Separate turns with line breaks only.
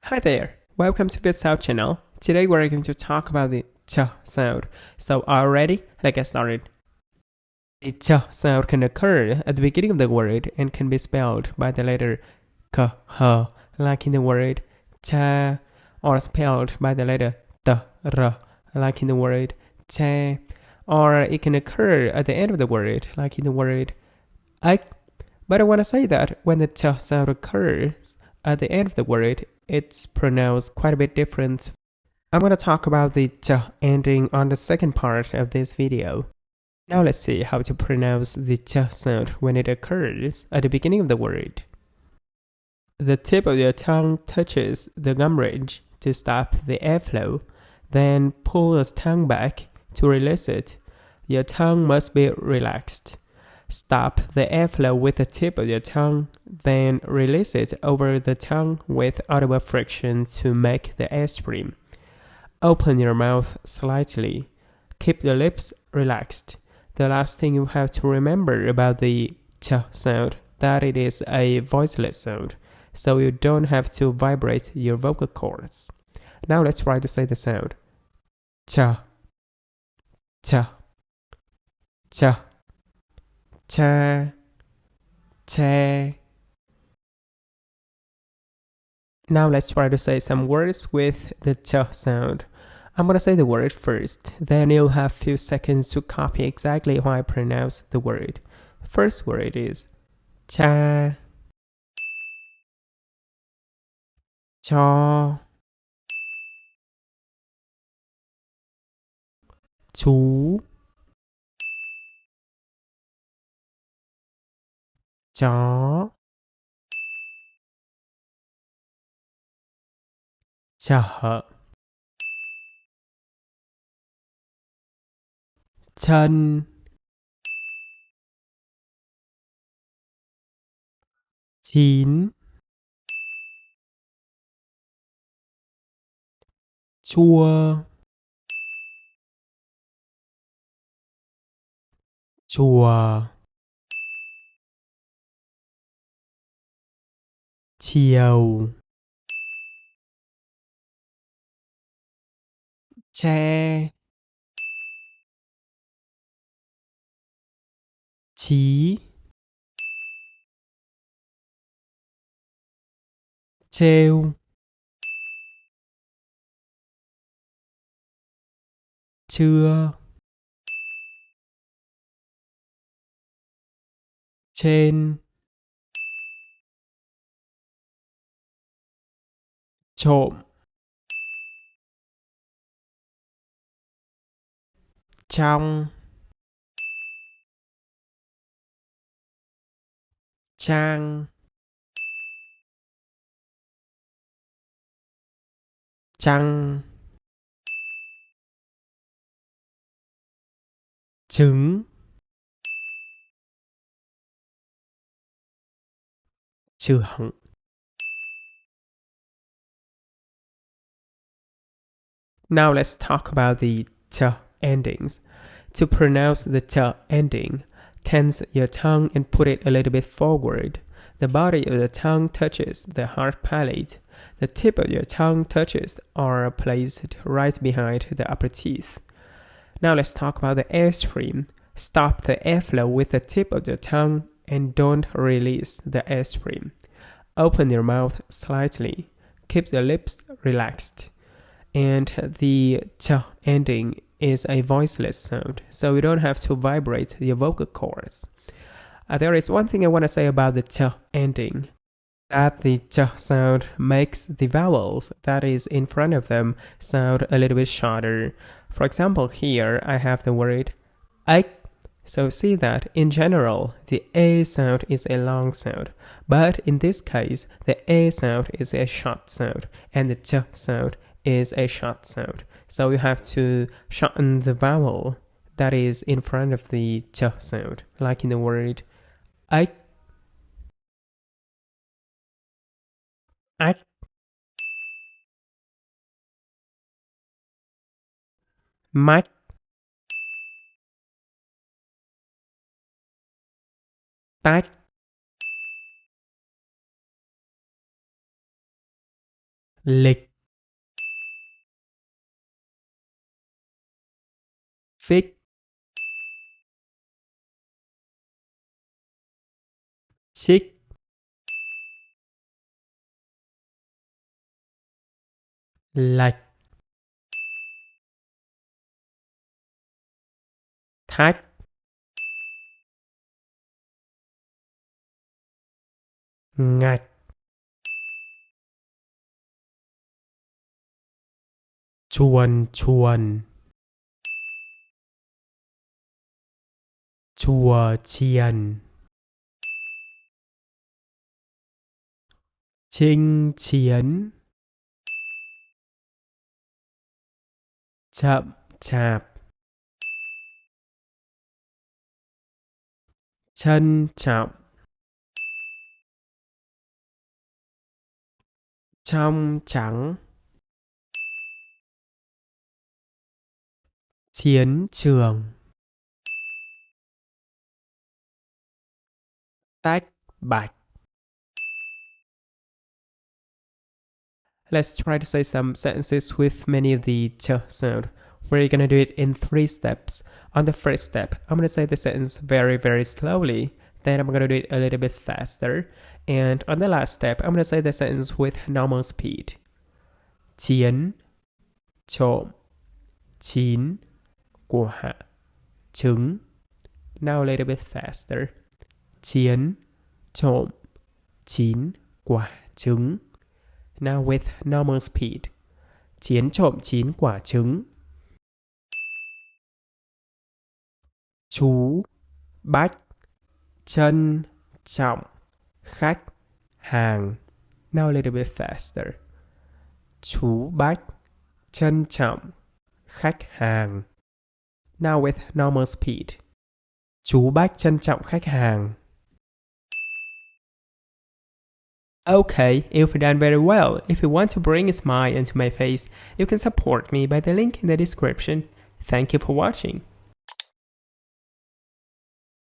Hi there, welcome to Vietsound channel. Today we're going to talk about the ch sound. So are you ready? Let's get started. The ch sound can occur at the beginning of the word and can be spelled by the letter k, h, like in the word cha, or spelled by the letter t, r, like in the word cha, or it can occur at the end of the word, like in the word I. But I want to say that when the ch sound occurs at the end of the word, it's pronounced quite a bit different. I'm going to talk about the ch ending on the second part of this video. Now let's see how to pronounce the ch sound when it occurs at the beginning of the word. The tip of your tongue touches the gum ridge to stop the airflow, then pull the tongue back to release it. Your tongue must be relaxed. Stop the airflow with the tip of your tongue, then release it over the tongue with audible friction to make the airstream. Open your mouth slightly. Keep your lips relaxed. The last thing you have to remember about the ch sound, that it is a voiceless sound, so you don't have to vibrate your vocal cords. Now let's try to say the sound. Cha, cha, cha. Cha, cha. Now let's try to say some words with the ch sound. I'm gonna say the word first, then you'll have a few seconds to copy exactly how I pronounce the word. The first word is cha, cho, chú, chó, chở, chân, chín, chua, chùa, chiều, tre, chí, trêu, chưa, trên, trộm, trong, trang, trăng, trứng, trưởng. Now let's talk about the ch endings. To pronounce the ch ending, tense your tongue and put it a little bit forward. The body of the tongue touches the hard palate. The tip of your tongue touches or placed right behind the upper teeth. Now let's talk about the airstream. Stop the airflow with the tip of your tongue and don't release the airstream. Open your mouth slightly. Keep the lips relaxed. And the ch ending is a voiceless sound, so you don't have to vibrate your vocal cords. There is one thing I want to say about the ch ending, that the ch sound makes the vowels that is in front of them sound a little bit shorter. For example, here I have the word I. So see that in general, the A sound is a long sound, but in this case, the A sound is a short sound, and the ch sound is a short sound. So you have to shorten the vowel that is in front of the ch sound, like in the word I. I. Mách, tách, lịch, phích, chích, lạch, thách, ngạch, chuồn chuồn, chùa chiền, chinh chiến, chậm chạp, trân trọng, trong trắng, chiến trường, tách bạch. Let's try to say some sentences with many of the ch sound. We're gonna do it in 3 steps. On the first step, I'm gonna say the sentence very, very slowly. Then I'm gonna do it a little bit faster. And on the last step, I'm gonna say the sentence with normal speed. Chiến, trộm, chín, quả, trứng. Now a little bit faster. Chiến, trộm, chín, quả, trứng. Now with normal speed. Chiến trộm 9 quả trứng. Chú, bách, trân trọng, khách, hàng. Now a little bit faster. Chú bách, trân trọng, khách hàng. Now with normal speed. Chú bách trân trọng khách hàng. Okay, you've done very well. If you want to bring a smile into my face, you can support me by the link in the description. Thank you for watching.